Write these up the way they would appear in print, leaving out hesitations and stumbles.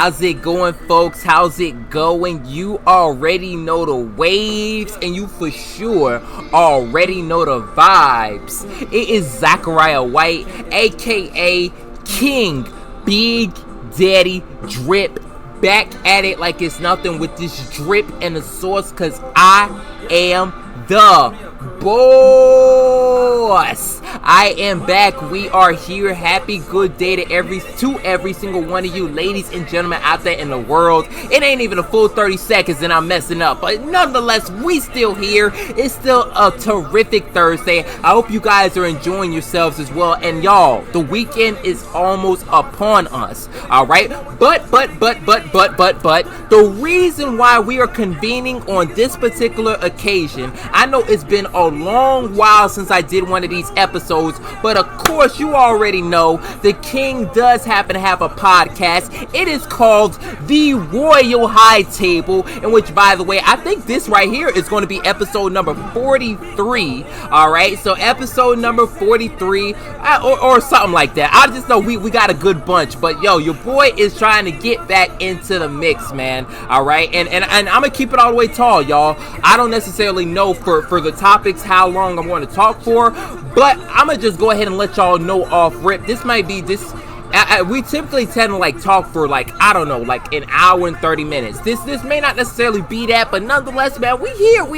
How's it going, folks? How's it going? You already know the waves, and you for sure already know the vibes. It is Zachariah White, a.k.a. King Big Daddy Drip, back at it like it's nothing with this drip and the sauce, cause I am the boss. I am back. We are here. Happy good day to every single one of you ladies and gentlemen out there in the world. It ain't even a full 30 seconds and I'm messing up, but nonetheless, we still here. It's still a terrific Thursday. I hope you guys are enjoying yourselves as well. And y'all, the weekend is almost upon us. All right, but the reason why we are convening on this particular occasion, I know it's been a long while since I did one of these episodes, but of course you already know the king does happen to have a podcast. It is called The Royal High Table, in which, by the way, I think this right here is going to be episode number 43. All right, so episode number 43 or something like that. I just know we got a good bunch, but yo, your boy is trying to get back into the mix, man. All right, and I'm gonna keep it all the way tall, y'all. I don't necessarily know for the topics how long I'm going to talk for, but I'm gonna just go ahead and let y'all know off rip. This might be this. We typically tend to like talk for like, I don't know, like an hour and 30 minutes. This may not necessarily be that, but nonetheless, man, we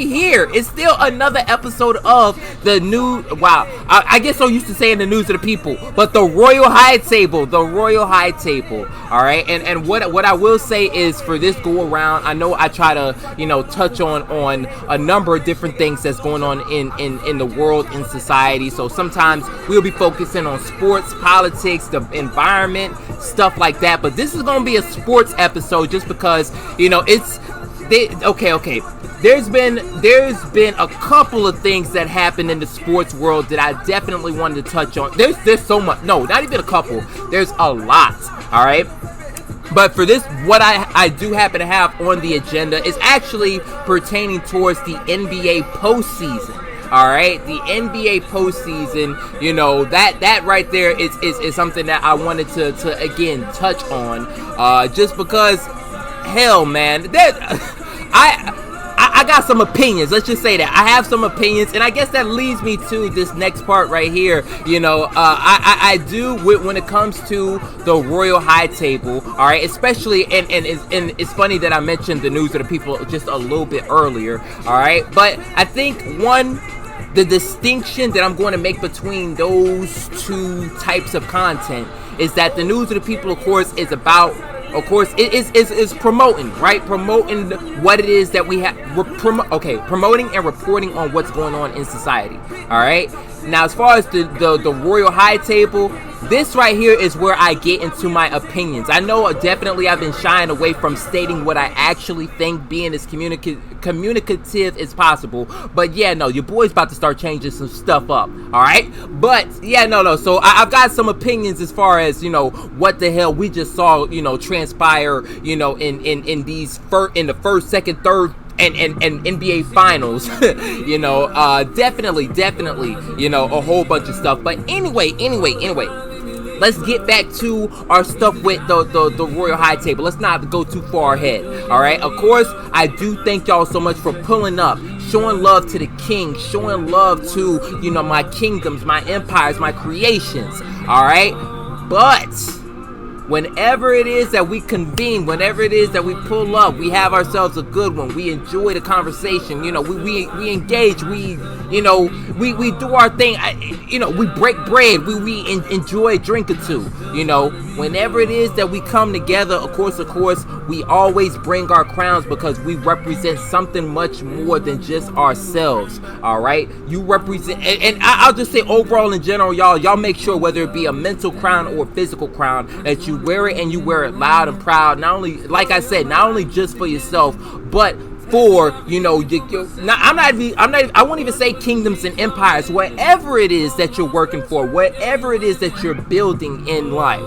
here. It's still another episode of the new, wow, I get so used to saying the news of the people, but the Royal High Table, all right. And what I will say is, for this go around, I know I try to, touch on a number of different things that's going on in the world, in society. So sometimes we'll be focusing on sports, politics, the environment, stuff like that, but this is gonna be a sports episode just because okay, there's been a couple of things that happened in the sports world that I definitely wanted to touch on. There's so much, no, not even a couple, there's a lot. All right, but for this, what I do happen to have on the agenda is actually pertaining towards the NBA postseason. All right, the NBA postseason, that right there is something that I wanted to again touch on, just because, hell, man, I got some opinions. Let's just say that I have some opinions, and I guess that leads me to this next part right here. I do, when it comes to the Royal High Table, all right, especially, and it's funny that I mentioned the news of the people just a little bit earlier, all right, but I think the distinction that I'm going to make between those two types of content is that the news of the people, of course, is about, of course, it is promoting, right? Promoting what it is that we have, promoting and reporting on what's going on in society, all right? Now, as far as the Royal High Table, this right here is where I get into my opinions. I know definitely I've been shying away from stating what I actually think, being as communicative as possible. But yeah, no, your boy's about to start changing some stuff up, all right? But yeah, no. So I've got some opinions as far as, what the hell we just saw, transpire, in the first, second, third, and NBA finals, definitely, a whole bunch of stuff. But anyway, let's get back to our stuff with the Royal High Table. Let's not go too far ahead, all right? Of course, I do thank y'all so much for pulling up, showing love to the king, showing love to, my kingdoms, my empires, my creations, all right? But whenever it is that we convene, whenever it is that we pull up, we have ourselves a good one. We enjoy the conversation. We engage. We do our thing. We break bread. We enjoy a drink or two. Whenever it is that we come together, of course, we always bring our crowns because we represent something much more than just ourselves. All right, you represent, and I'll just say overall in general, y'all make sure, whether it be a mental crown or a physical crown, that you wear it, and you wear it loud and proud. Not only, like I said, not only just for yourself, but for, I won't even say kingdoms and empires, whatever it is that you're working for, whatever it is that you're building in life.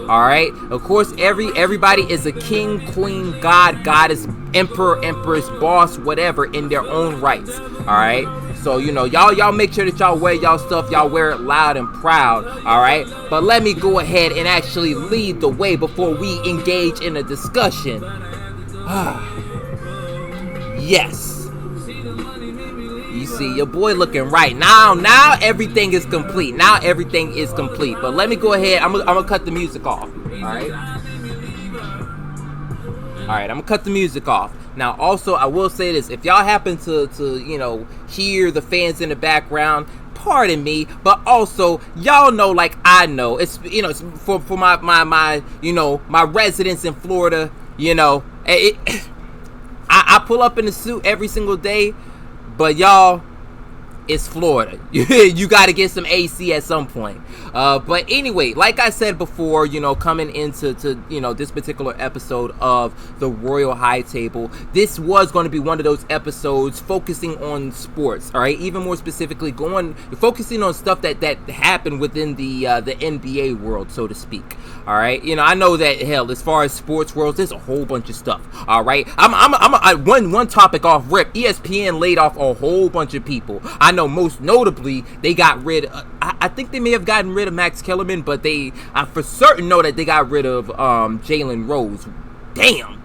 All right, of course, everybody is a king, queen, god, goddess, emperor, empress, boss, whatever, in their own rights. All right, So, y'all make sure that y'all wear y'all stuff. Y'all wear it loud and proud, all right? But let me go ahead and actually lead the way before we engage in a discussion. Yes. You see, your boy looking right. Now everything is complete. But let me go ahead. I'm gonna cut the music off, all right? Alright, I'm gonna cut the music off. Now, also, I will say this. If y'all happen to hear the fans in the background, pardon me, but also, y'all know, like I know, it's for my residents in Florida, I pull up in a suit every single day, but y'all, it's Florida. You got to get some AC at some point. But anyway, like I said before, coming into this particular episode of the Royal High Table, this was going to be one of those episodes focusing on sports. All right, even more specifically, focusing on stuff that happened within the NBA world, so to speak. All right, I know that as far as sports worlds, there's a whole bunch of stuff. All right, I'm one topic off rip. ESPN laid off a whole bunch of people. I know most notably they got rid of, I think they may have gotten rid of Max Kellerman, but I for certain know that they got rid of Jalen Rose. Damn.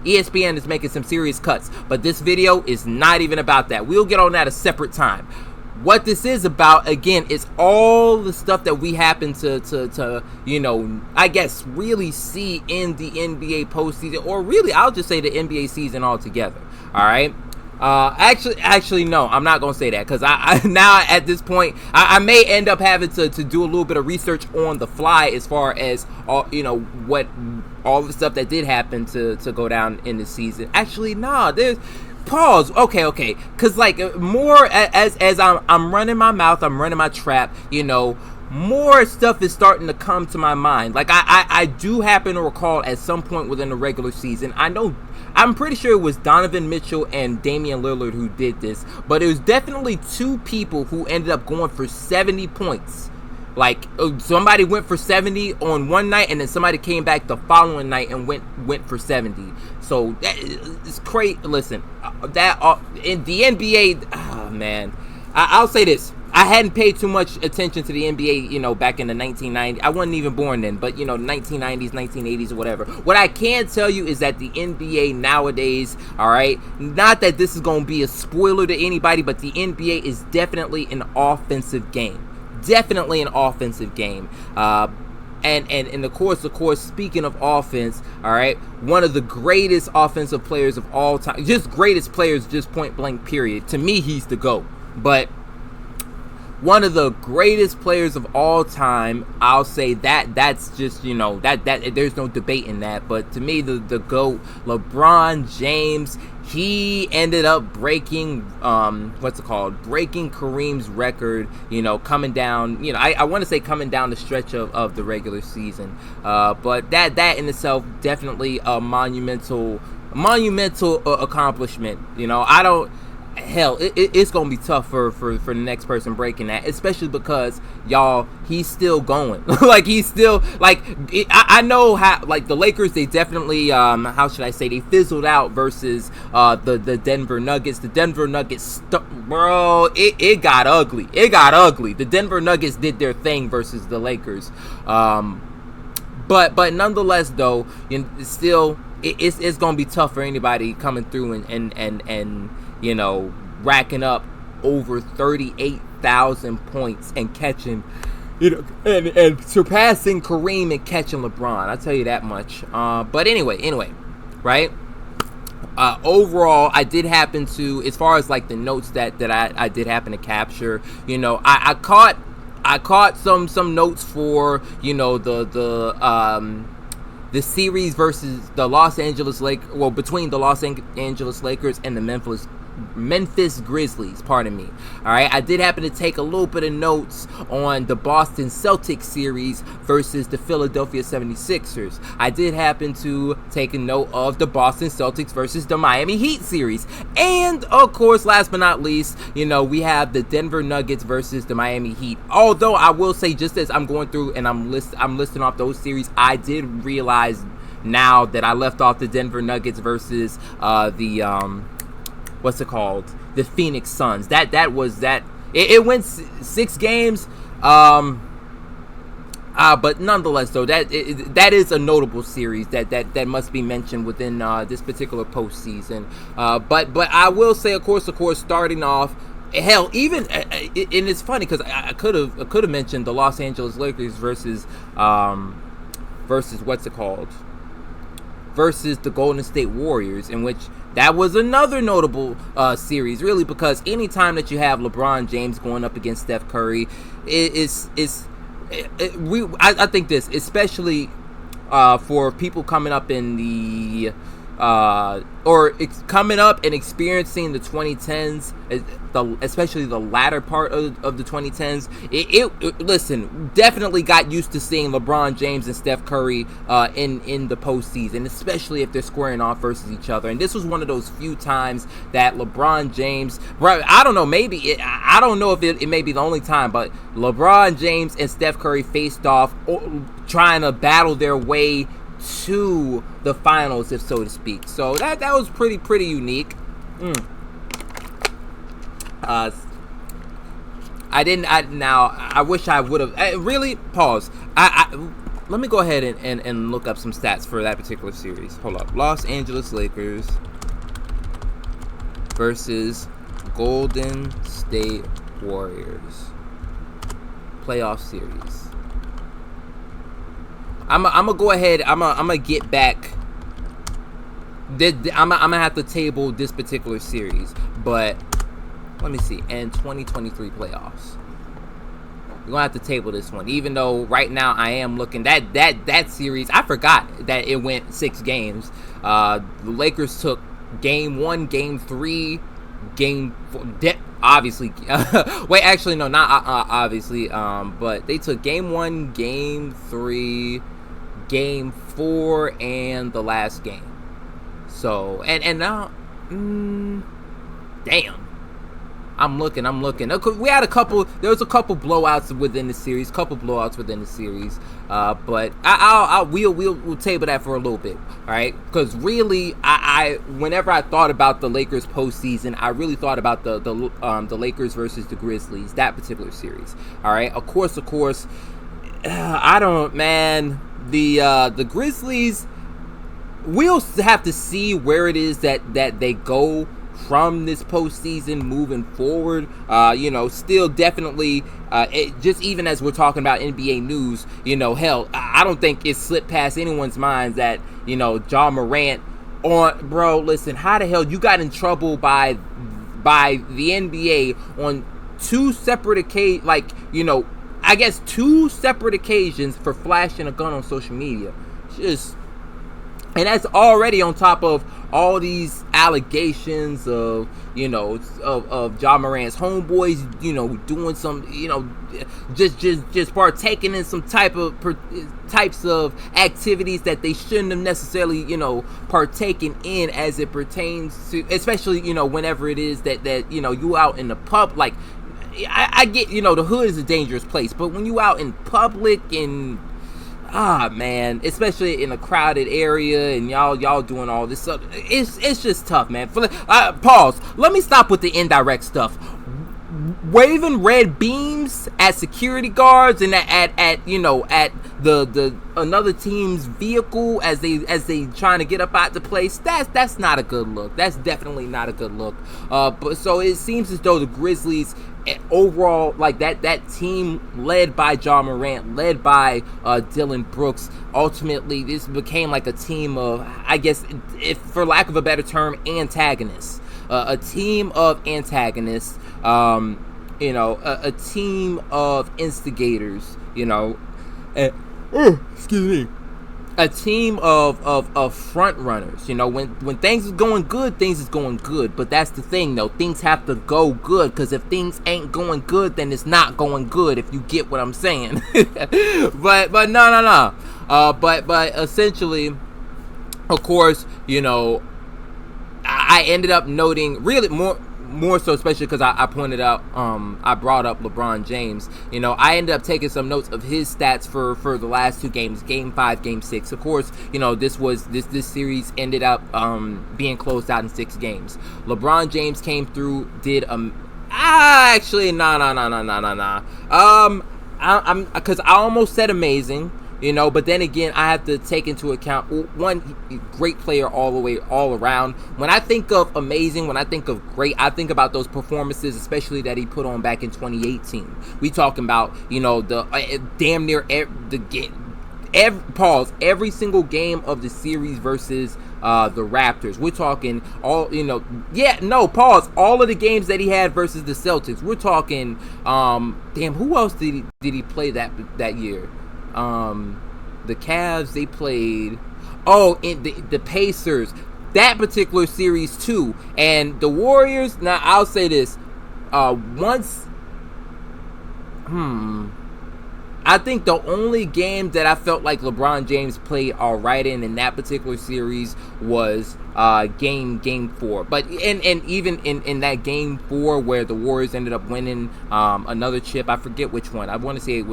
ESPN is making some serious cuts, but this video is not even about that. We'll get on that a separate time. What this is about, again, is all the stuff that we happen to I guess really see in the NBA postseason, or really, I'll just say the NBA season altogether. All right. Actually, no, I'm not gonna say that, because I now at this point I may end up having to do a little bit of research on the fly as far as all what all the stuff that did happen to go down in the season. Actually, nah, there's pause. Okay, because more as I'm running my mouth, I'm running my trap. More stuff is starting to come to my mind. I do happen to recall at some point within the regular season, I'm pretty sure it was Donovan Mitchell and Damian Lillard who did this, but it was definitely two people who ended up going for 70 points. Somebody went for 70 on one night, and then somebody came back the following night and went for 70. So it's crazy. Listen, in the NBA, man, I'll say this. I hadn't paid too much attention to the NBA, back in the 1990s. I wasn't even born then, but, 1990s, 1980s, or whatever. What I can tell you is that the NBA nowadays, all right, not that this is going to be a spoiler to anybody, but the NBA is definitely an offensive game. Definitely an offensive game. And of course, speaking of offense, all right, one of the greatest offensive players of all time, just greatest players, just point blank, period. To me, he's the GOAT. But one of the greatest players of all time, I'll say that's just, that there's no debate in that. But to me, the GOAT, LeBron James, he ended up breaking, breaking Kareem's record, coming down, I want to say coming down the stretch of the regular season. But that in itself, definitely a monumental accomplishment. It's gonna be tough for the next person breaking that, especially because he's still going. He's still I know how the Lakers, they definitely how should I say, they fizzled out versus the Denver Nuggets. The Denver Nuggets it got ugly. The Denver Nuggets did their thing versus the Lakers. But nonetheless, though, still it's gonna be tough for anybody coming through and racking up over 38,000 points and catching, and surpassing Kareem and catching LeBron. I'll tell you that much. But anyway, right? Overall, I did happen to, as far as the notes that I did happen to capture, I caught some notes for, the series versus the Los Angeles Lakers, between the Los Angeles Lakers and the Memphis Grizzlies, pardon me. All right, I did happen to take a little bit of notes on the Boston Celtics series versus the Philadelphia 76ers. I did happen to take a note of the Boston Celtics versus the Miami Heat series. And, of course, last but not least, we have the Denver Nuggets versus the Miami Heat. Although, I will say, just as I'm going through and I'm listing off those series, I did realize now that I left off the Denver Nuggets versus the Phoenix Suns. That was that. It went 6 games. But nonetheless, though, that is a notable series that must be mentioned within this particular postseason. But I will say, of course, starting off, hell, even and it's funny because I could have mentioned the Los Angeles Lakers versus what's it called? Versus the Golden State Warriors, in which that was another notable series, really, because anytime that you have LeBron James going up against Steph Curry, I think this, especially for people coming up in the coming up and experiencing the 2010s, especially the latter part of the 2010s, listen, definitely got used to seeing LeBron James and Steph Curry in the postseason, especially if they're squaring off versus each other. And this was one of those few times that LeBron James, I don't know, I don't know if it may be the only time, but LeBron James and Steph Curry faced off, trying to battle their way to the finals, if so to speak. So that was pretty unique. I wish I would have really pause. Let me go ahead and look up some stats for that particular series. Hold up. Los Angeles Lakers versus Golden State Warriors playoff series. I'm gonna go ahead. I'm gonna get back. I'm gonna have to table this particular series, but let me see. And 2023 playoffs. We're gonna have to table this one, even though right now I am looking that series. I forgot that it went 6 games. The Lakers took game 1, game 3, game 4. Obviously, wait, actually no, not obviously. But they took game 1, game 3. Game 4 and the last game. So and now, damn. I'm looking. We had there was a couple blowouts within the series. But we'll table that for a little bit, all right? Because really, I whenever I thought about the Lakers postseason, I really thought about the Lakers versus the Grizzlies, that particular series. All right, of course. I don't, man. The Grizzlies, we'll have to see where it is that they go from this postseason moving forward. Still definitely, just even as we're talking about NBA news, hell, I don't think it slipped past anyone's minds that, Ja Morant bro, listen, how the hell you got in trouble by the NBA on 2 separate occasions, I guess 2 separate occasions for flashing a gun on social media. And that's already on top of all these allegations of Ja Morant's homeboys, doing some, just partaking in some types of activities that they shouldn't have necessarily, partaken in, as it pertains to, especially, whenever it is that you out in the pub, like, I get, the hood is a dangerous place, but when you out in public and, man, especially in a crowded area and y'all doing all this stuff, it's just tough, man. Pause. Let me stop with the indirect stuff. Waving red beams at security guards and at the another team's vehicle as they trying to get up out the place. That's not a good look. That's definitely not a good look. But so it seems as though the Grizzlies overall, like that team led by Ja Morant, led by Dylan Brooks, ultimately this became like a team of, I guess, if for lack of a better term, antagonists. A team of antagonists, a team of instigators, excuse me, a team of front runners. When things is going good, things is going good. But that's the thing, though. Things have to go good, because if things ain't going good, then it's not going good, if you get what I'm saying. but no. But essentially, of course, I ended up noting really more more so, especially because I pointed out, I brought up LeBron James. I ended up taking some notes of his stats for the last two games, Game 5, Game 6. Of course, this series ended up being closed out in 6 games. LeBron James came through, did actually I'm because I almost said amazing. But then again, I have to take into account one, great player all around. When I think of amazing, when I think of great, I think about those performances, especially that he put on back in 2018. We talking about, the damn near the game. Every single game of the series versus the Raptors. We're talking all, all of the games that he had versus the Celtics. We're talking, who else did he play that year? The Cavs, they played, in the Pacers, that particular series too, and the Warriors. Now I'll say this, I think the only game that I felt like LeBron James played all right in that particular series was game 4. But and even in that game 4 where the Warriors ended up winning another chip, I forget which one. I want to say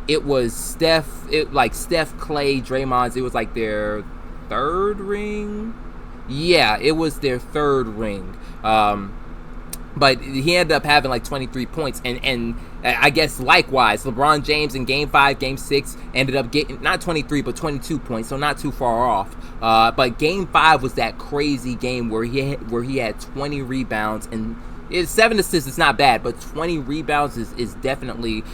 it was Steph, Steph, Clay, Draymond's. It was like their 3rd ring. Yeah, it was their 3rd ring. But he ended up having like 23 points. And I guess likewise, LeBron James in Game 5, Game 6 ended up getting not 23 but 22 points, so not too far off. But Game 5 was that crazy game where he had 20 rebounds and 7 assists. It's not bad, but 20 rebounds is definitely.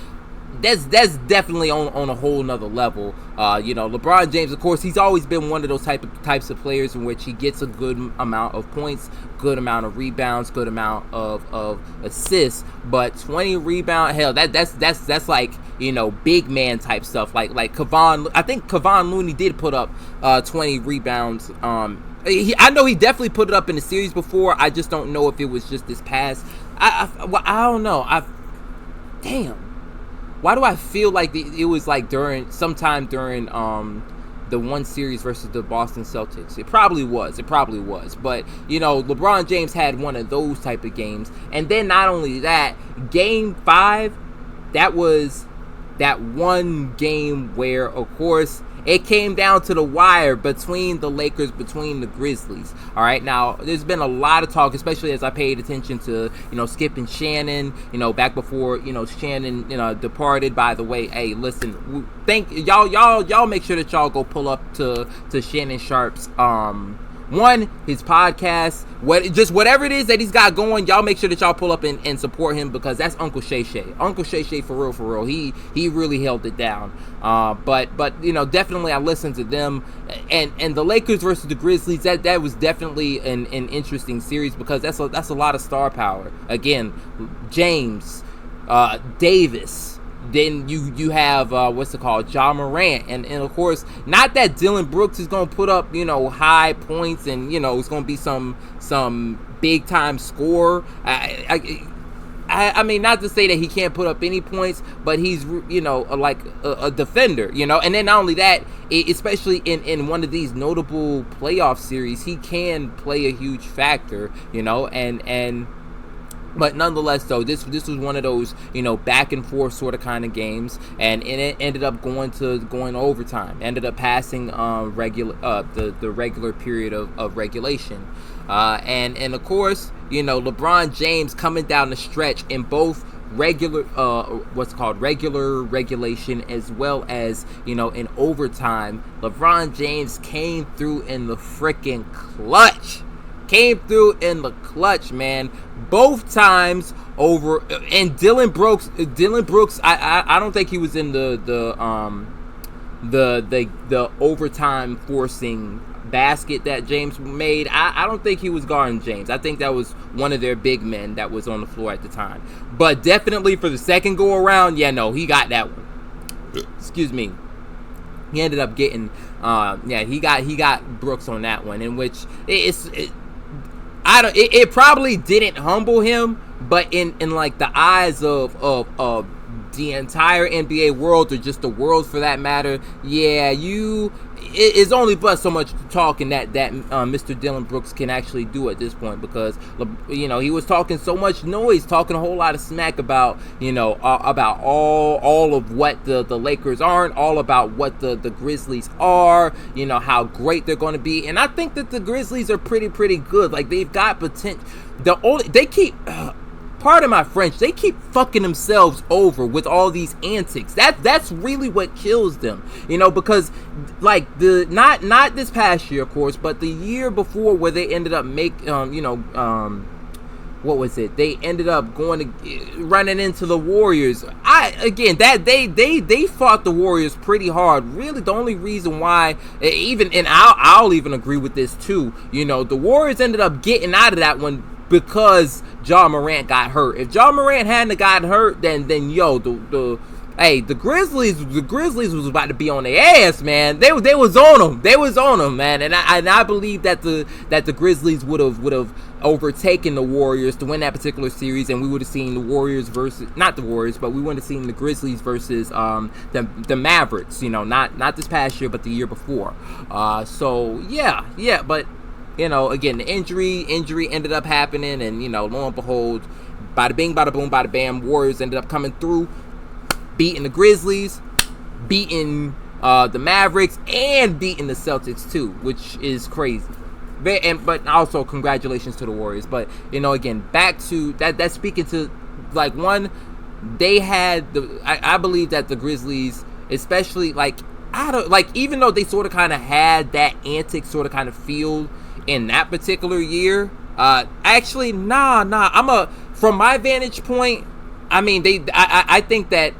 That's definitely on a whole nother level. LeBron James, of course, he's always been one of those types of players in which he gets a good amount of points, good amount of rebounds, good amount of assists. But 20 rebound, hell, that's like big man type stuff. Like Kevon, I think Kevon Looney did put up 20 rebounds. I know he definitely put it up in the series before. I just don't know if it was just this past. I don't know. Damn. Why do I feel like it was like sometime during the one series versus the Boston Celtics? It probably was. But, LeBron James had one of those type of games. And then not only that, Game 5, that was that one game where, of course, it came down to the wire between the Lakers, between the Grizzlies. All right, now there's been a lot of talk, especially as I paid attention to Skip and Shannon. Back before Shannon departed. By the way, hey, listen, thank y'all. Make sure that y'all go pull up to Shannon Sharp's his podcast, whatever it is that he's got going, y'all make sure that y'all pull up and support him, because that's Uncle Shay Shay. Uncle Shay Shay, for real. He really held it down. But definitely I listened to them, and the Lakers versus the Grizzlies, that was definitely an interesting series, because that's a lot of star power. Again, James, Davis. Then you have Ja Morant, and of course, not that Dylan Brooks is gonna put up high points and it's gonna be some big time scorer. I mean, not to say that he can't put up any points, but he's like a defender, and then not only that, especially in one of these notable playoff series, he can play a huge factor, and. But nonetheless, though, this was one of those, back and forth sort of kind of games, and it ended up going overtime. Ended up passing the regular period of regulation, and of course, LeBron James coming down the stretch in both regular regulation as well as in overtime. LeBron James came through in the freaking clutch. Man. Both times over. And Dylan Brooks, I don't think he was in the overtime forcing basket that James made. I don't think he was guarding James. I think that was one of their big men that was on the floor at the time. But definitely for the second go around, he got that one. Excuse me. He ended up getting he got Brooks on that one, in which it probably didn't humble him, but in like the eyes of the entire NBA world, or just the world for that matter, yeah, it's only but so much talking that Mr. Dillon Brooks can actually do at this point, because he was talking so much noise, talking a whole lot of smack about about all of what the Lakers aren't, all about what the Grizzlies are, how great they're going to be. And I think that the Grizzlies are pretty good. Like, they've got potential. They keep pardon my French, they keep fucking themselves over with all these antics. That's really what kills them, because like not this past year, of course, but the year before, where they ended up what was it? They ended up running into the Warriors. They fought the Warriors pretty hard. Really, the only reason why, I'll even agree with this too. The Warriors ended up getting out of that one because Ja Morant got hurt. If Ja Morant hadn't gotten hurt, then the Grizzlies was about to be on their ass, man. They was on them, man. And I believe that the Grizzlies would have overtaken the Warriors to win that particular series, and we would have seen the Warriors versus, not the Warriors, but we would have seen the Grizzlies versus the Mavericks. Not this past year, but the year before. But again, the injury ended up happening, and lo and behold, bada bing, bada boom, bada bam, Warriors ended up coming through, beating the Grizzlies, beating the Mavericks, and beating the Celtics too, which is crazy. But also congratulations to the Warriors. But again, back to that. That's speaking to, like, one, they had I believe that the Grizzlies, especially, even though they sort of kind of had that antic sort of kind of feel in that particular year, from my vantage point, I think that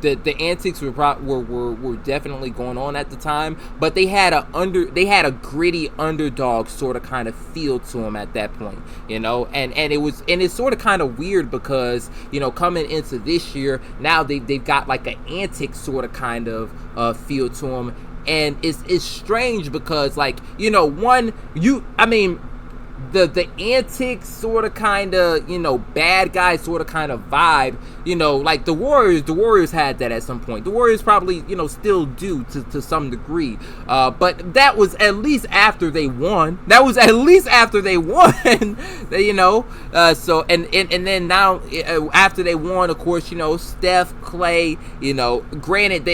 the antics were definitely going on at the time, but they had a gritty underdog sort of kind of feel to them at that point, and it's sort of kind of weird because coming into this year, now they've got like an antic sort of kind of feel to them. And it's strange because, the antics sort of kind of, bad guy sort of kind of vibe, like the Warriors had that at some point. The Warriors probably, still do to some degree. But that was at least after they won. So, and then now, after they won, of course, Steph, Clay, granted,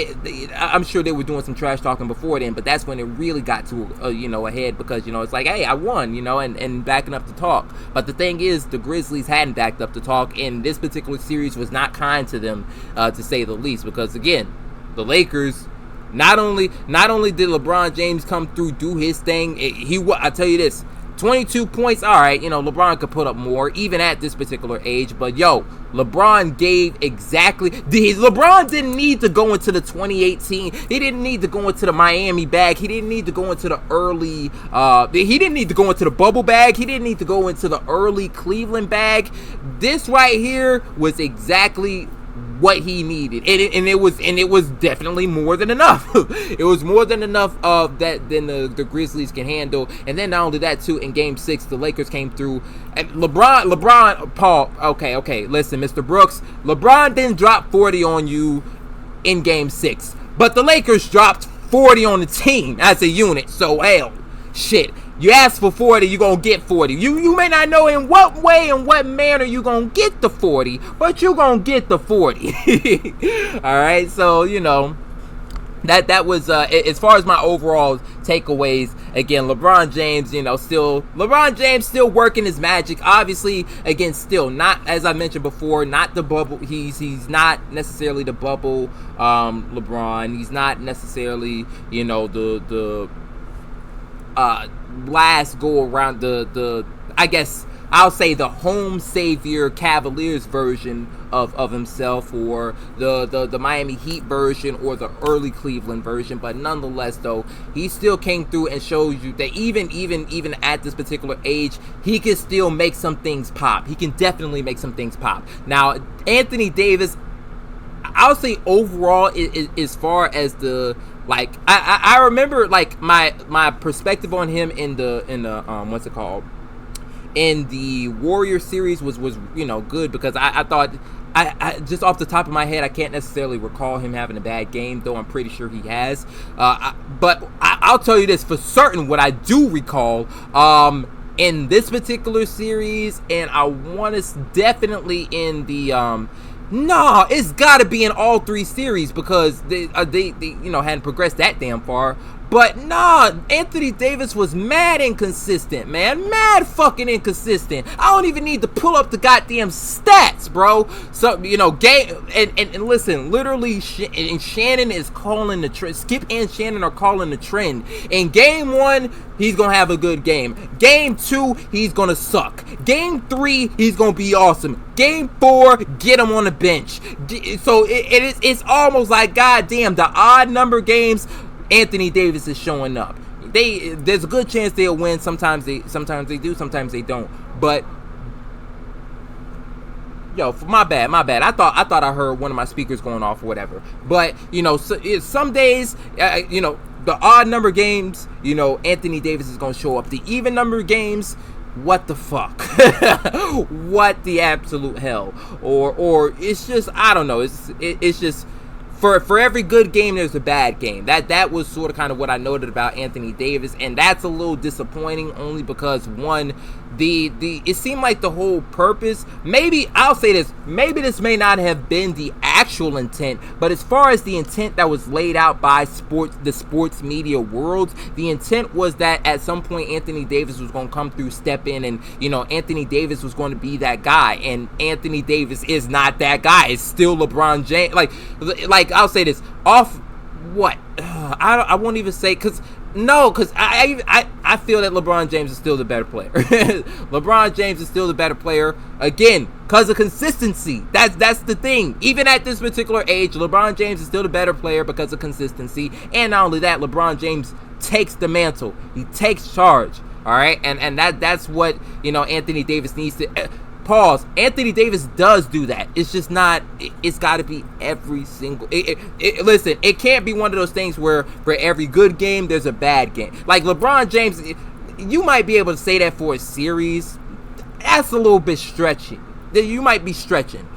I'm sure they were doing some trash talking before then, but that's when it really got to, a head, because, it's like, hey, I won, and backing up the talk. But the thing is, the Grizzlies hadn't backed up the talk, and this particular series was not kind to them, to say the least, because again, the Lakers, not only did LeBron James come through, do his thing, I tell you this, 22 points, all right, LeBron could put up more, even at this particular age, but LeBron gave exactly, LeBron didn't need to go into the 2018, he didn't need to go into the Miami bag, he didn't need to go into the early, he didn't need to go into the bubble bag, he didn't need to go into the early Cleveland bag. This right here was exactly what he needed, and it was definitely more than enough. It was more than enough of that than the Grizzlies can handle. And then not only that too, in Game 6, the Lakers came through, and Paul, okay, listen, Mr. Brooks, LeBron didn't drop 40 on you in Game 6, but the Lakers dropped 40 on the team as a unit. So hell, shit. You ask for 40, you gonna get 40. You may not know in what way and what manner you gonna get the 40, but you gonna get the 40. Alright, so, that was, as far as my overall takeaways, again, LeBron James still working his magic. Obviously, again, still not, as I mentioned before, not the bubble. He's not necessarily the bubble LeBron. He's not necessarily, the last go around, the I guess I'll say the home savior Cavaliers version of himself, or the Miami Heat version, or the early Cleveland version. But nonetheless, though, he still came through and showed you that even at this particular age, he can still make some things pop. He can definitely make some things pop. Now, Anthony Davis, I'll say overall, as far as the, like, I remember, like, my perspective on him in the what's it called, in the Warrior series was good, because I thought I just off the top of my head, I can't necessarily recall him having a bad game, though I'm pretty sure he has. But I'll tell you this for certain, what I do recall, in this particular series, and I want to definitely in the, no, it's got to be in all three series because they hadn't progressed that damn far. But nah, Anthony Davis was mad inconsistent, man. Mad fucking inconsistent. I don't even need to pull up the goddamn stats, bro. So, game, and listen, literally, Shannon is calling the trend. Skip and Shannon are calling the trend. In game 1, he's going to have a good game. Game 2, he's going to suck. Game 3, he's going to be awesome. Game 4, get him on the bench. So it's almost like, goddamn, the odd number games, Anthony Davis is showing up. There's a good chance they'll win. Sometimes they do, sometimes they don't. But my bad. I thought I heard one of my speakers going off or whatever. But some days, the odd number games, Anthony Davis is gonna show up. The even number games, what the fuck? What the absolute hell? Or it's just, I don't know. It's just. For every good game, there's a bad game. That was sort of kind of what I noted about Anthony Davis, and that's a little disappointing only because, one, it seemed like the whole purpose, maybe, I'll say this, maybe this may not have been the actual intent, but as far as the intent that was laid out by the sports media world, the intent was that at some point Anthony Davis was going to come through, step in, and, Anthony Davis was going to be that guy, and Anthony Davis is not that guy. It's still LeBron James. Like I'll say this, off what? I won't even say, because I feel that LeBron James is still the better player. LeBron James is still the better player, again, because of consistency. That's the thing. Even at this particular age, LeBron James is still the better player because of consistency. And not only that, LeBron James takes the mantle. He takes charge. All right, and that's what Anthony Davis needs to. Pause. Anthony Davis does do that. It's just not. It's got to be every single. Listen, it can't be one of those things where for every good game there's a bad game. Like LeBron James, you might be able to say that for a series. That's a little bit stretching. You might be stretching.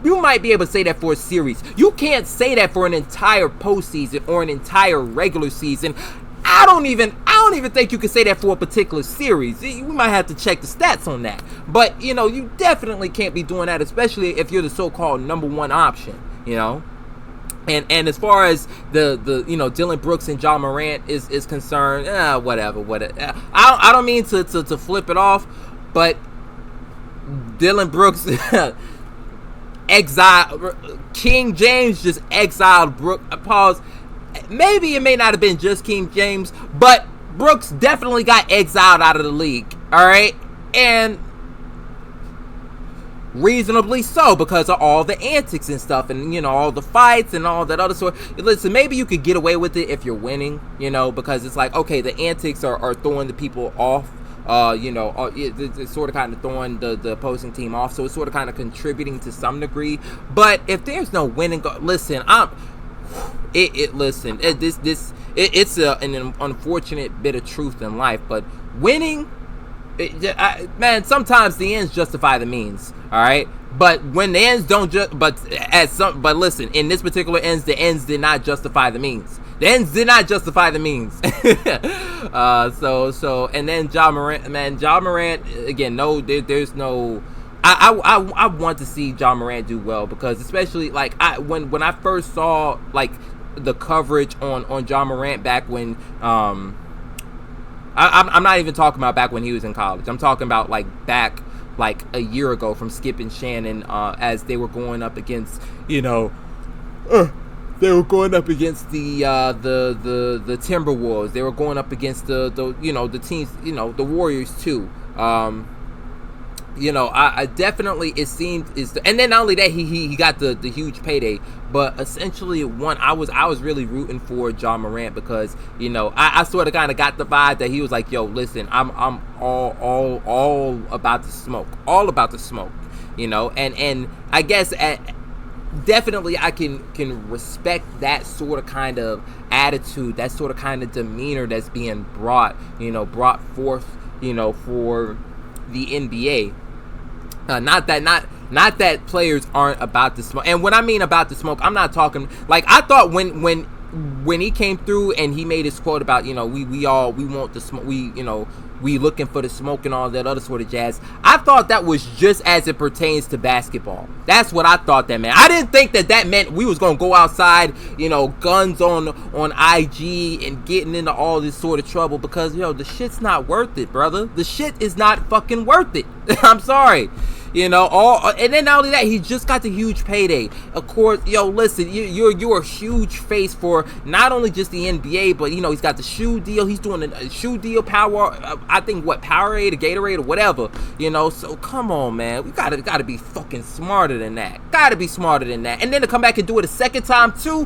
You might be able to say that for a series. You can't say that for an entire postseason or an entire regular season. I don't even think you can say that for a particular series. We might have to check the stats on that. But, you definitely can't be doing that, especially if you're the so-called number one option, And as far as the Dillon Brooks and Ja Morant is concerned, whatever. I don't mean to flip it off, but Dillon Brooks King James just exiled Brooks. Pause. Maybe it may not have been just King James, but Brooks definitely got exiled out of the league, all right? And reasonably so, because of all the antics and stuff, and, all the fights and all that other sort. Listen, maybe you could get away with it if you're winning, because it's like, okay, the antics are throwing the people off. It's sort of kind of throwing the opposing team off, so it's sort of kind of contributing to some degree. But if there's no winning, listen, it's an unfortunate bit of truth in life, but winning, man, sometimes the ends justify the means. All right, but when the ends don't but listen, in this particular the ends did not justify the means. The ends did not justify the means. So and then Ja Morant again. No, there's no. I want to see Ja Morant do well, because especially when I first saw the coverage on Ja Morant back when I'm not even talking about back when he was in college. I'm talking about back a year ago from Skip and Shannon, as they were going up against they were going up against the Timberwolves. They were going up against the teams, the Warriors too. I definitely, it seemed and then not only that, he got the huge payday, but essentially I was really rooting for Ja Morant, because I sort of kind of got the vibe that he was like, yo, listen, I'm all about the smoke, and I guess definitely I can respect that sort of kind of attitude, that sort of kind of demeanor that's being brought forth for the NBA. Not Not that players aren't about to smoke. And when I mean about to smoke, I'm not talking like I thought when he came through and he made his quote about, we want the smoke, we looking for the smoke and all that other sort of jazz. I thought that was just as it pertains to basketball. That's what I thought that meant. I didn't think that meant we was gonna go outside, guns on IG and getting into all this sort of trouble, because the shit's not worth it, brother. The shit is not fucking worth it. I'm sorry. And then not only that, he just got the huge payday. Of course, listen, you're a huge face for not only just the NBA, but he's got the shoe deal. He's doing a shoe deal, I think Powerade or Gatorade or whatever. So come on, man, we gotta be fucking smarter than that. Gotta be smarter than that. And then to come back and do it a second time too,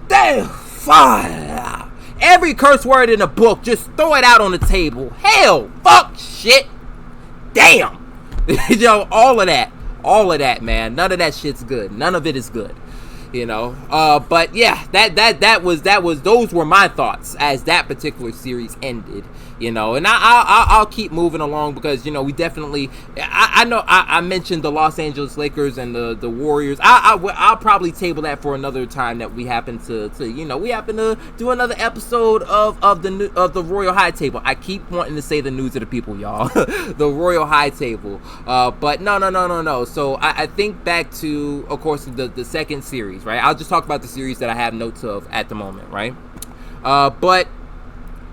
damn, fire. Every curse word in the book, just throw it out on the table. Hell, fuck, shit, damn. All of that, man. None of that shit's good. None of it is good. But yeah, those were my thoughts as that particular series ended. And I'll keep moving along, because we definitely, I know I mentioned the Los Angeles Lakers and the Warriors. I'll probably table that for another time that we happen to do another episode of the Royal High Table. I keep wanting to say the news of the people, y'all. The Royal High Table. But no. So I think back to, of course, the second series, right? I'll just talk about the series that I have notes of at the moment, right? But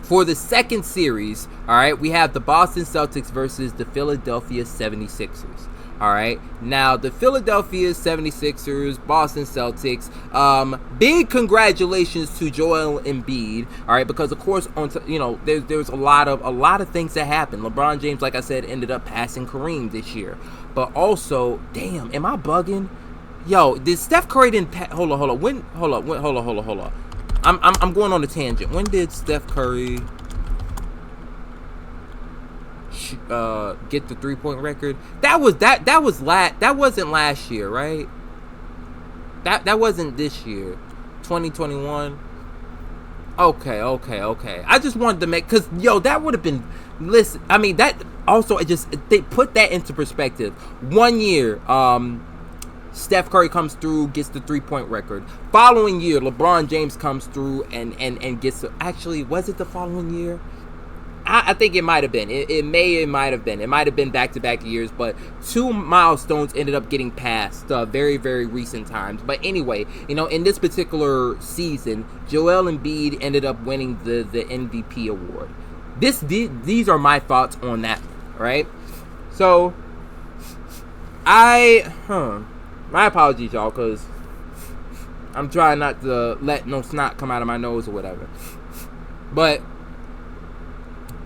for the second series, all right, we have the Boston Celtics versus the Philadelphia 76ers. All right, now the Philadelphia 76ers, Boston Celtics, big congratulations to Joel Embiid, all right, because of course there's a lot of things that happened. LeBron James, like I said, ended up passing Kareem this year, but also, damn, am I bugging? Yo, did Steph Curry didn't hold on. I'm going on a tangent. When did Steph Curry get the 3-point record? That wasn't last year, right? That wasn't this year. 2021. Okay. I just wanted to make, cause that would have been, listen, I mean, that also, they put that into perspective. 1 year, Steph Curry comes through, gets the 3-point record. Following year, LeBron James comes through and gets actually, was it the following year? I think it might have been. It might have been. It might have been back-to-back years, but 2 milestones ended up getting passed very, very recent times. But anyway, in this particular season, Joel Embiid ended up winning the MVP award. These are my thoughts on that, right? So, my apologies, y'all, because I'm trying not to let no snot come out of my nose or whatever. But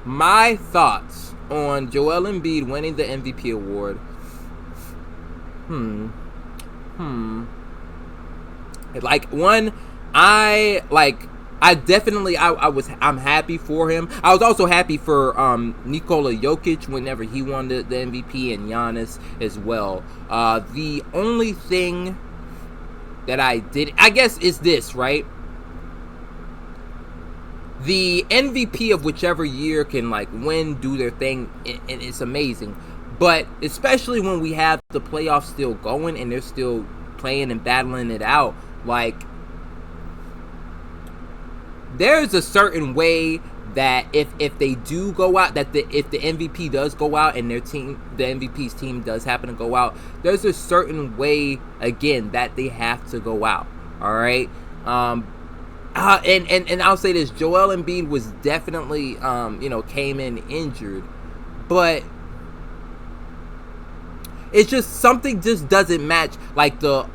my thoughts on Joel Embiid winning the MVP award. I'm happy for him. I was also happy for Nikola Jokic whenever he won the MVP, and Giannis as well. The only thing that I did, I guess, is this, right? The MVP of whichever year can win, do their thing, and it's amazing. But especially when we have the playoffs still going and they're still playing and battling it out, there's a certain way that if they do go out, if the MVP does go out and the MVP's team does happen to go out, there's a certain way, again, that they have to go out. All right. And I'll say this: Joel Embiid was definitely, came in injured, but it's just something just doesn't match.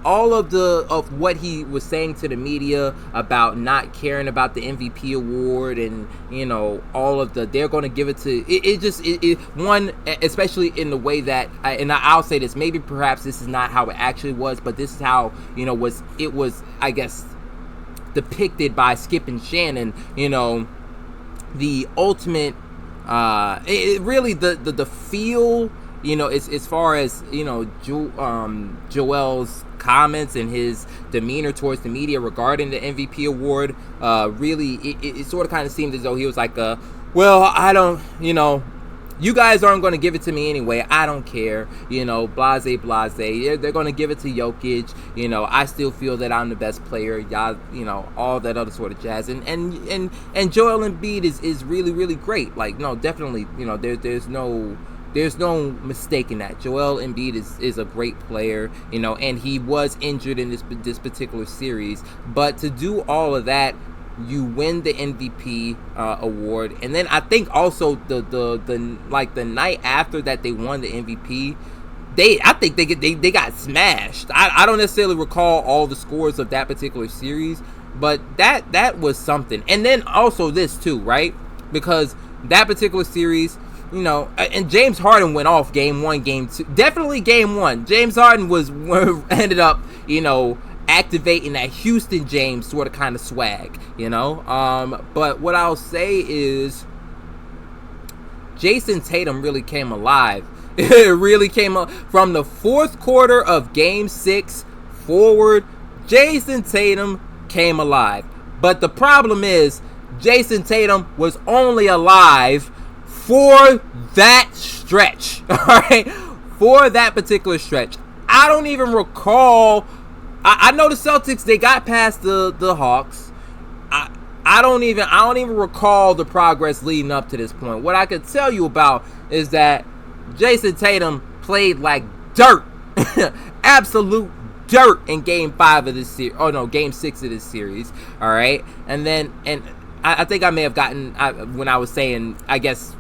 All of what he was saying to the media about not caring about the MVP award, and all of they're going to give it to one, especially in the way that I'll say this, maybe perhaps this is not how it actually was, but this is how it was I guess depicted by Skip and Shannon. The ultimate really the feel, as far as Joel's comments and his demeanor towards the media regarding the MVP award, really it sort of kind of seemed as though he was like, well, I don't, You guys aren't going to give it to me anyway. I don't care. Blase. They're going to give it to Jokic. I still feel that I'm the best player. Y'all, all that other sort of jazz. And Joel Embiid is really, really great. Like, no, definitely, there's no mistake in that. Joel Embiid is a great player, and he was injured in this particular series. But to do all of that, you win the MVP award, and then I think also the night after that they won the MVP, I think they got smashed. I don't necessarily recall all the scores of that particular series, but that was something. And then also this too, right? Because that particular series, and James Harden went off game 1, game 2, definitely game 1. James Harden ended up, activating that Houston James sort of kind of swag, but what I'll say is Jason Tatum really came alive. It really came up from the fourth quarter of game 6 forward. Jason Tatum came alive, but the problem is Jason Tatum was only alive for that stretch. All right, for that particular stretch. I don't even recall. I know the Celtics, they got past the Hawks. I don't even recall the progress leading up to this point. What I could tell you about is that Jason Tatum played like dirt, absolute dirt in Game 5 of this series. Oh no, Game 6 of this series. All right, and I think I may have gotten when I was saying, I guess,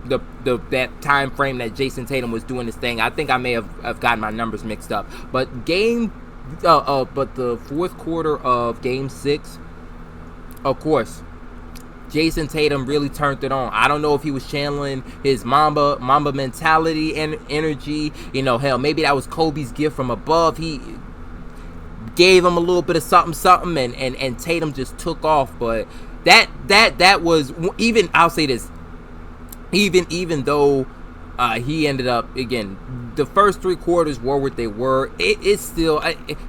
that time frame that Jason Tatum was doing this thing, I think I may have gotten my numbers mixed up. But but the fourth quarter of Game 6, of course, Jason Tatum really turned it on. I don't know if he was channeling his Mamba mentality and energy. Hell, maybe that was Kobe's gift from above. He gave him a little bit of something, and Tatum just took off. But that was, even, I'll say this, even though he ended up, again, the first 3 quarters were what they were, it's still,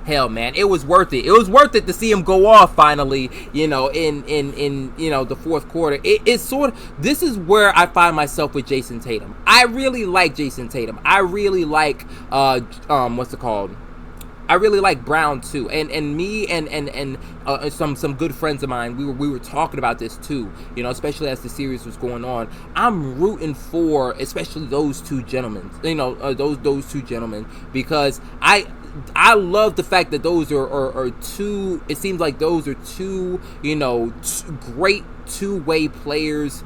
hell, man, it was worth it. It was worth it to see him go off finally, in the fourth quarter. It's sort of, this is where I find myself with Jason Tatum. I really like Jason Tatum. I really like, what's it called? I really like Brown too, and me and some good friends of mine, we were talking about this too, especially as the series was going on. I'm rooting for especially those two gentlemen, those two gentlemen, because I love the fact that those are two. It seems like those are two, great two-way players.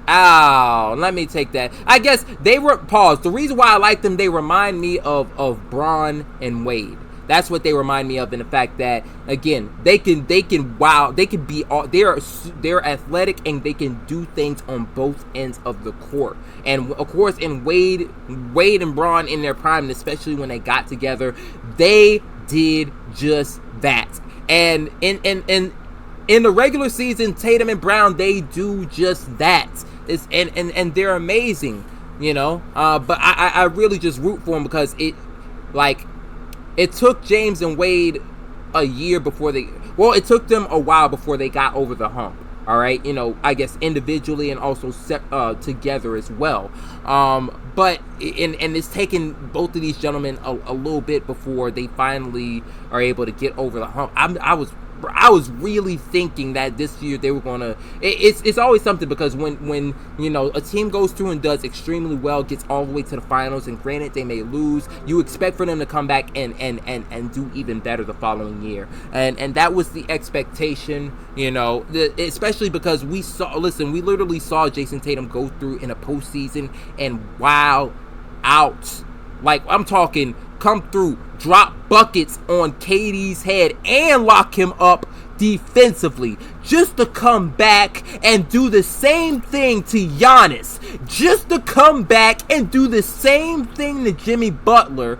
Let me take that. I guess they were, pause. The reason why I like them, they remind me of Bron and Wade. That's what they remind me of, in the fact that, again, they can be all, they're athletic, and they can do things on both ends of the court. And of course, in Wade and Bron in their prime, especially when they got together, they did just that. And in the regular season, Tatum and Brown, they do just that. And they're amazing, but I really just root for them, because it took James and Wade a year before it took them a while before they got over the hump. All right, I guess individually and also together as well. But it's taken both of these gentlemen a little bit before they finally are able to get over the hump. I was really thinking that this year they were gonna. It's always something, because when a team goes through and does extremely well, gets all the way to the finals, and granted they may lose, you expect for them to come back and do even better the following year, and that was the expectation, especially because we literally saw Jason Tatum go through in a postseason and wow out. Like, I'm talking, come through, drop buckets on KD's head, and lock him up defensively, just to come back and do the same thing to Giannis, just to come back and do the same thing to Jimmy Butler.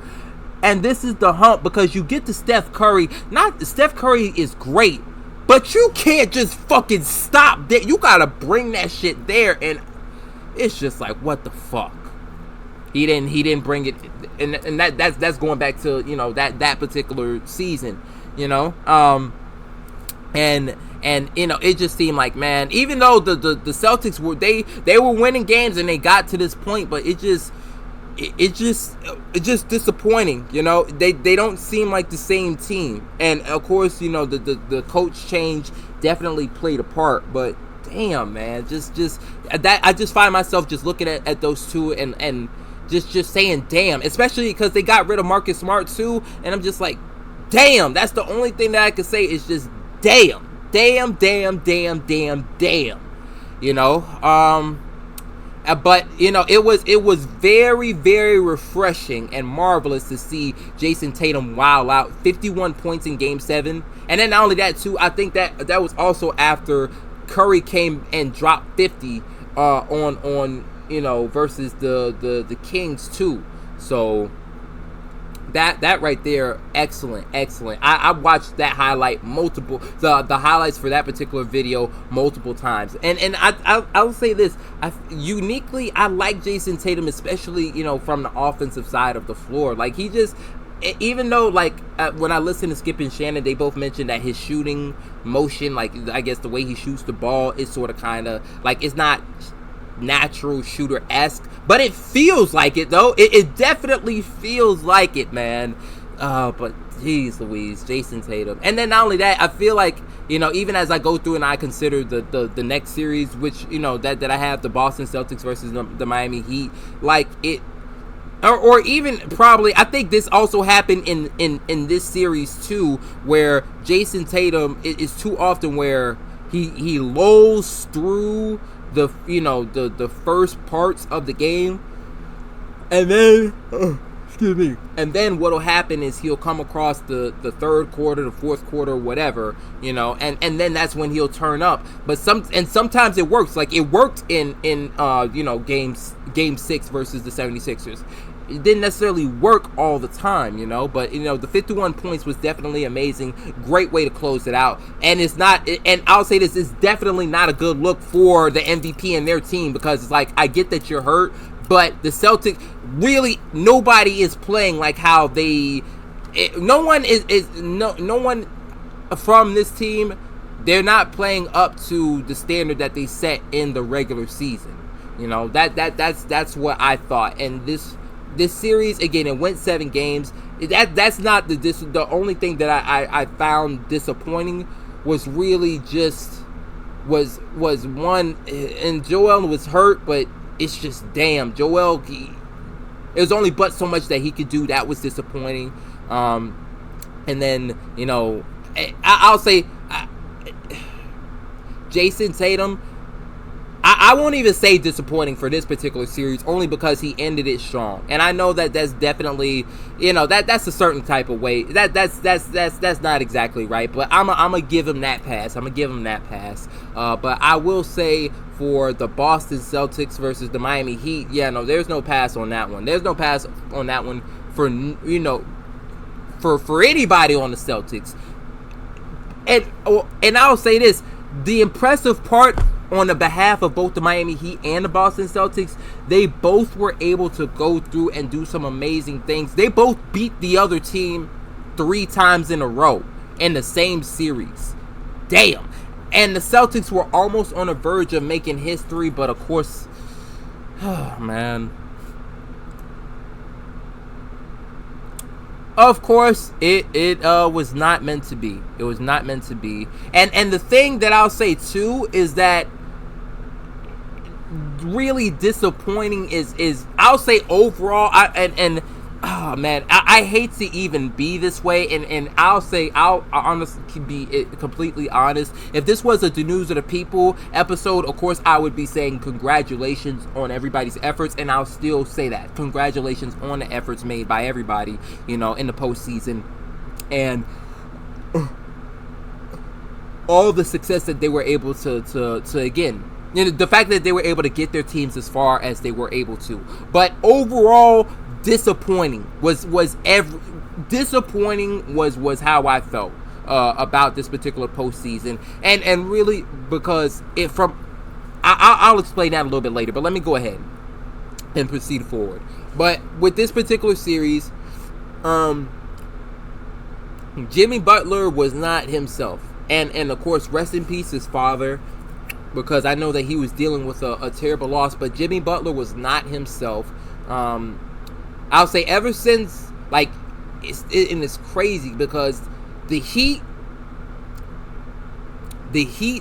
And this is the hump, because you get to Steph Curry. Steph Curry is great, but you can't just fucking stop there. You gotta bring that shit there, and it's just like, what the fuck? He didn't bring it, and that's going back to that particular season, and And it just seemed like, man, even though the Celtics were they were winning games and they got to this point, but it's just disappointing. They don't seem like the same team. And of course, the coach change definitely played a part, but damn, man, just that I just find myself just looking at those two and just saying damn, especially because they got rid of Marcus Smart too, and I'm just like, damn. That's the only thing that I can say is just damn. But it was very, very refreshing and marvelous to see Jason Tatum wow out 51 points in Game 7, and then not only that too, I think that was also after Curry came and dropped 50 on versus the Kings too. So that right there, excellent. I watched that highlight the highlights for that particular video multiple times, and I'll say this, uniquely I like Jason Tatum, especially from the offensive side of the floor. Like, he just, even though when I listened to Skip and Shannon, they both mentioned that his shooting motion, like I guess the way he shoots the ball is sort of kind of like, it's not natural shooter-esque, but it feels like it though. It definitely feels like it, man. But geez Louise, Jason Tatum. And then not only that, I feel like even as I go through and I consider the next series, which that I have, the Boston Celtics versus the Miami Heat, like it, or even probably, I think this also happened in this series too, where Jason Tatum is too often where he lulls through the first parts of the game, and then and then what'll happen is he'll come across the third quarter, the fourth quarter, whatever, and then that's when he'll turn up. But sometimes it works. Like, it worked in game 6 versus the 76ers. It didn't necessarily work all the time, but the 51 points was definitely amazing. Great way to close it out. And it's not, and I'll say this, it's definitely not a good look for the MVP and their team, because it's like, I get that you're hurt, but the Celtics, really, nobody is playing like how no one from this team, they're not playing up to the standard that they set in the regular season. That's what I thought. And this series, again, it went 7 games. That's not the only thing that I found disappointing was really just was one, and Joel was hurt, but it's just damn, Joel, it was only but so much that he could do. That was disappointing. And then I'll say Jason Tatum, I won't even say disappointing for this particular series, only because he ended it strong. And I know that that's definitely, that's a certain type of way. That's not exactly right, but I'm gonna give him that pass. But I will say, for the Boston Celtics versus the Miami Heat, there's no pass on that one. There's no pass on that one for anybody on the Celtics. And I'll say this, the impressive part on the behalf of both the Miami Heat and the Boston Celtics, they both were able to go through and do some amazing things. They both beat the other team 3 times in a row in the same series. Damn. And the Celtics were almost on the verge of making history, but of course, man. Of course, it was not meant to be. It was not meant to be. And the thing that I'll say too is that really disappointing is I'll say overall, oh man, I hate to even be this way, and I'll honestly be completely honest. If this was a The News of the People episode, of course I would be saying congratulations on everybody's efforts, and I'll still say that. Congratulations on the efforts made by everybody, in the postseason, and all the success that they were able to again, the fact that they were able to get their teams as far as they were able to. But overall, disappointing was how I felt about this particular postseason, and really because I'll explain that a little bit later, but let me go ahead and proceed forward. But with this particular series, Jimmy Butler was not himself, and of course, rest in peace his father, because I know that he was dealing with a terrible loss. But Jimmy Butler was not himself. I'll say ever since, like, it's crazy because the Heat,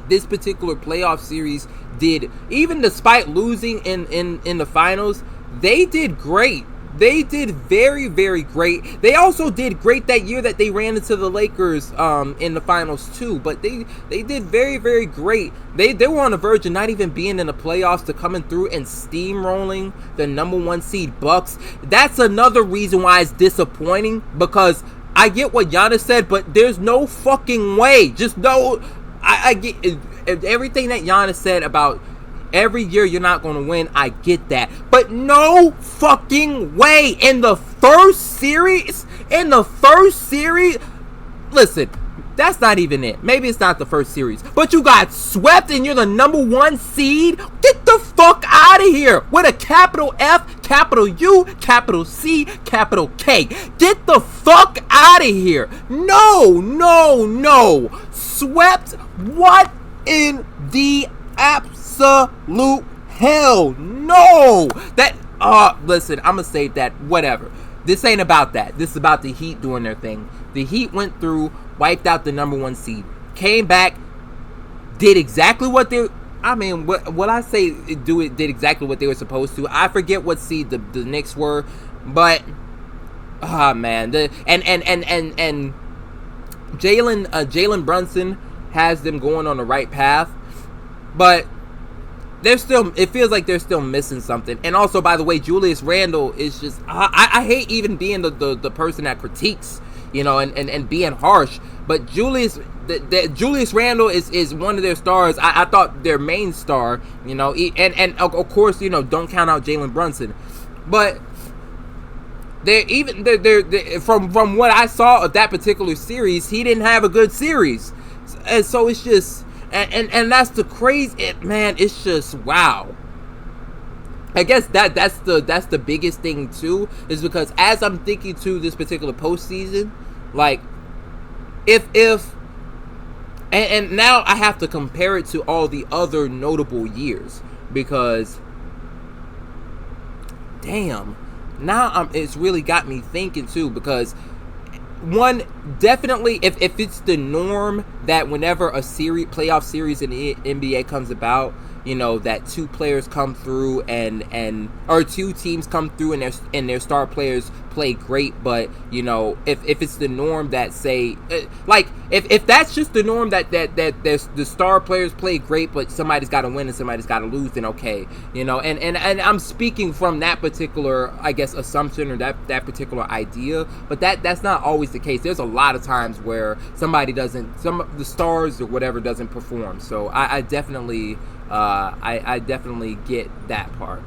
this particular playoff series did, even despite losing in the finals, they did great. They did very, very great. They also did great that year that they ran into the Lakers in the finals too. But they did very, very great. They were on the verge of not even being in the playoffs to coming through and steamrolling the number 1 seed Bucks. That's another reason why it's disappointing, because I get what Giannis said, but there's no fucking way. Just no. I get everything that Giannis said about every year you're not going to win. I get that. But no fucking way. In the first series, listen, that's not even it. Maybe it's not the first series. But you got swept and you're the number 1 seed? Get the fuck out of here. With a capital F, capital U, capital C, capital K. Get the fuck out of here. No. Swept? What in the absolute hell? No. Listen, I'm gonna say that, whatever. This ain't about that. This is about the Heat doing their thing. The Heat went through, wiped out the number 1 seed, came back, did exactly what they, what I say, did exactly what they were supposed to. I forget what seed the Knicks were, but man, and Jalen Brunson has them going on the right path, but it feels like they're still missing something. And also, by the way, Julius Randle is just, I hate even being the person that critiques, and being harsh, but Julius Randle is one of their stars. I thought their main star, and of course, don't count out Jalen Brunson, but they're from what I saw of that particular series, he didn't have a good series. And so it's just, and that's the crazy, man, it's just, wow. I guess that's the biggest thing too, is because as I'm thinking to this particular postseason, like, and now I have to compare it to all the other notable years, because damn, now it's really got me thinking too, because one, definitely, if it's the norm that whenever a playoff series in the NBA comes about, that 2 players come through or 2 teams come through and their star players play great, but if it's the norm that, say, like, if that's just the norm that the star players play great, but somebody's got to win and somebody's got to lose, then okay, and I'm speaking from that particular, I guess, assumption or that particular idea, but that's not always the case. There's a lot of times where some of the stars or whatever doesn't perform. So I definitely I definitely get that part.